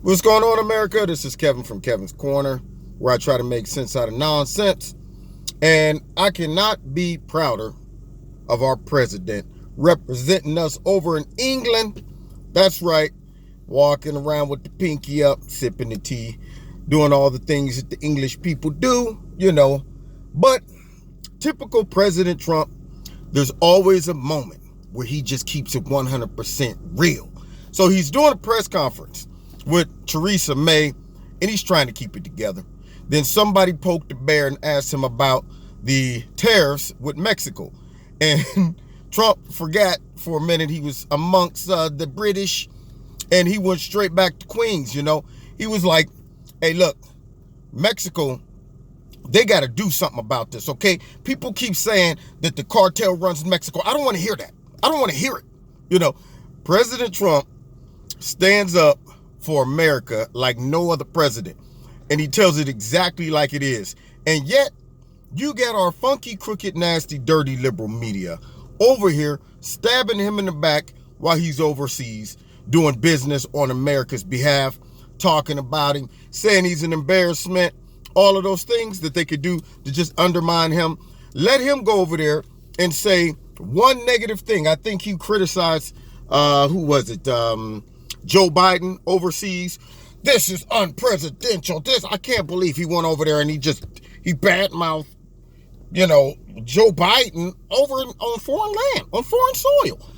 What's going on, America? This is Kevin from Kevin's Corner, where I try to make sense out of nonsense. And I cannot be prouder of our president representing us over in England. That's right, walking around with the pinky up, sipping the tea, doing all the things that the English people do, But typical President Trump, there's always a moment where he just keeps it 100% real. So he's doing a press conference with Theresa May, and he's trying to keep it together. Then somebody poked the bear and asked him about the tariffs with Mexico. And Trump forgot for a minute he was amongst the British, and he went straight back to Queens, He was like, hey, look, Mexico, they got to do something about this, okay? People keep saying that the cartel runs in Mexico. I don't want to hear that. I don't want to hear it. President Trump stands up for America like no other president, and he tells it exactly like it is. And yet you got our funky, crooked, nasty, dirty liberal media over here stabbing him in the back while he's overseas doing business on America's behalf, talking about him, saying he's an embarrassment, all of those things that they could do to just undermine him. Let him go over there and say one negative thing. I think he criticized Joe Biden overseas. This is unpresidential. I can't believe he went over there and he badmouthed, Joe Biden over on foreign land, on foreign soil.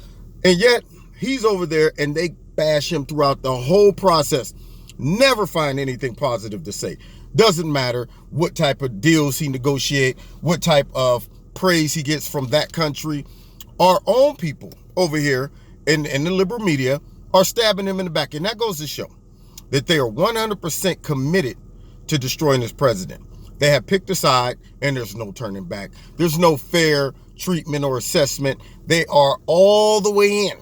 And yet he's over there and they bash him throughout the whole process. Never find anything positive to say. Doesn't matter what type of deals he negotiates, what type of praise he gets from that country. Our own people over here in the liberal media are stabbing him in the back. And that goes to show that they are 100% committed to destroying this president. They have picked a side, and there's no turning back. There's no fair treatment or assessment. They are all the way in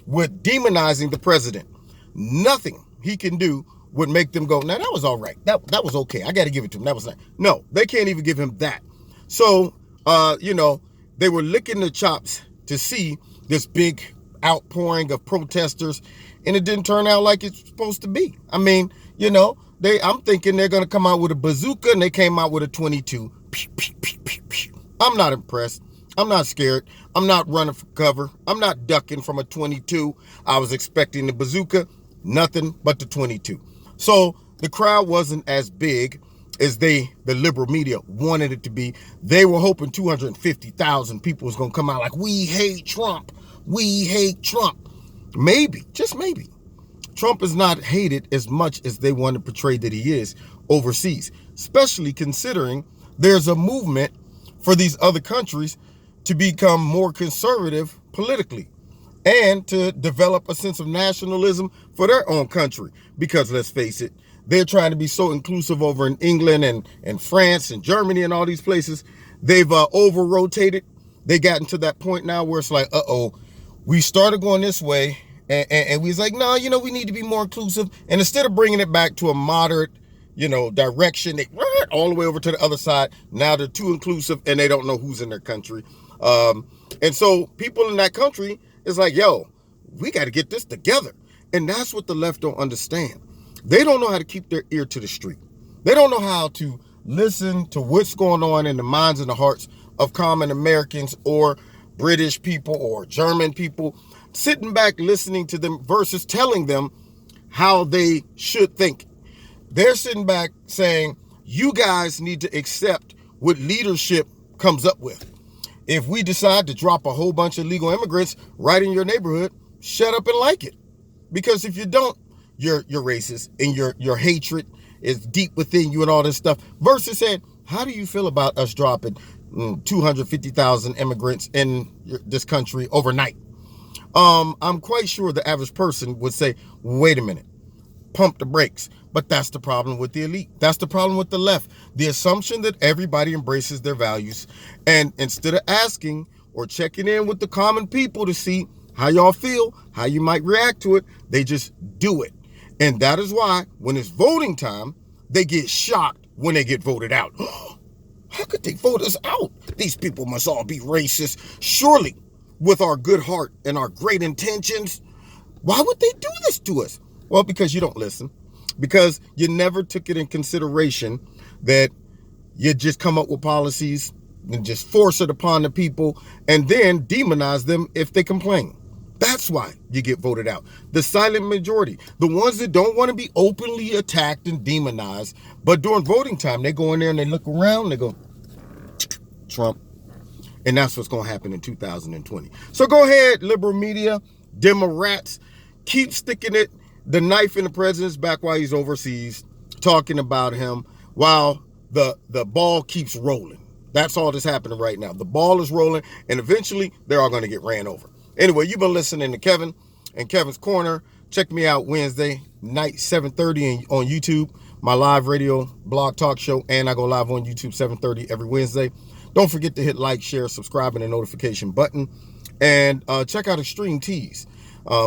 with demonizing the president. Nothing he can do would make them go, now that was all right. That was okay. I got to give it to him. That was nice. No, they can't even give him that. So, they were licking their chops to see this big outpouring of protesters, and it didn't turn out like it's supposed to be. I mean, I'm thinking they're going to come out with a bazooka, and they came out with a 22. Pew, pew, pew, pew, pew. I'm not impressed. I'm not scared. I'm not running for cover. I'm not ducking from a 22. I was expecting the bazooka, nothing but the 22. So the crowd wasn't as big as the liberal media wanted it to be. They were hoping 250,000 people was going to come out like, we hate Trump. We hate Trump. Maybe, just maybe, Trump is not hated as much as they want to portray that he is overseas, especially considering there's a movement for these other countries to become more conservative politically and to develop a sense of nationalism for their own country. Because let's face it, they're trying to be so inclusive over in England and France and Germany and all these places. They've over-rotated. They gotten to that point now where it's like, we started going this way, and we was like, no, we need to be more inclusive. And instead of bringing it back to a moderate, direction, they all the way over to the other side. Now they're too inclusive, and they don't know who's in their country. And so people in that country is like, yo, we got to get this together. And that's what the left don't understand. They don't know how to keep their ear to the street. They don't know how to listen to what's going on in the minds and the hearts of common Americans or British people or German people, sitting back listening to them versus telling them how they should think. They're sitting back saying, you guys need to accept what leadership comes up with. If we decide to drop a whole bunch of illegal immigrants right in your neighborhood, shut up and like it. Because if you don't, you're racist, and your hatred is deep within you and all this stuff. Versus saying, how do you feel about us dropping 250,000 immigrants in this country overnight? I'm quite sure the average person would say, wait a minute, pump the brakes. But that's the problem with the elite. That's the problem with the left. The assumption that everybody embraces their values. And instead of asking or checking in with the common people to see how y'all feel, how you might react to it, they just do it. And that is why when it's voting time, they get shocked when they get voted out. How could they vote us out? These people must all be racist. Surely, with our good heart and our great intentions, why would they do this to us? Well, because you don't listen. because you never took it in consideration that you just come up with policies and just force it upon the people and then demonize them if they complain. That's why you get voted out. The silent majority, the ones that don't want to be openly attacked and demonized, but during voting time, they go in there and they look around, they go, Trump. And that's what's going to happen in 2020. So go ahead, liberal media, Democrats, keep sticking the knife in the president's back while he's overseas, talking about him while the ball keeps rolling. That's all that's happening right now. The ball is rolling, and eventually they're all going to get ran over. Anyway, you've been listening to Kevin and Kevin's Corner. Check me out Wednesday night, 7:30 on YouTube, my live radio blog talk show, and I go live on YouTube 7:30 every Wednesday. Don't forget to hit like, share, subscribe, and the notification button. And check out Extreme Tees.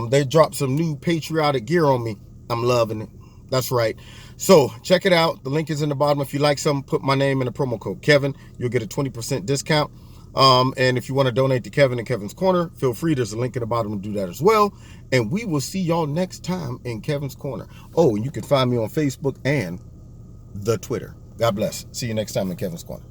They dropped some new patriotic gear on me. I'm loving it. That's right. So check it out. The link is in the bottom. If you like something, put my name in the promo code Kevin. You'll get a 20% discount. And if you want to donate to Kevin and Kevin's Corner, feel free. There's a link in the bottom to do that as well. And we will see y'all next time in Kevin's Corner. Oh, and you can find me on Facebook and the Twitter. God bless. See you next time in Kevin's Corner.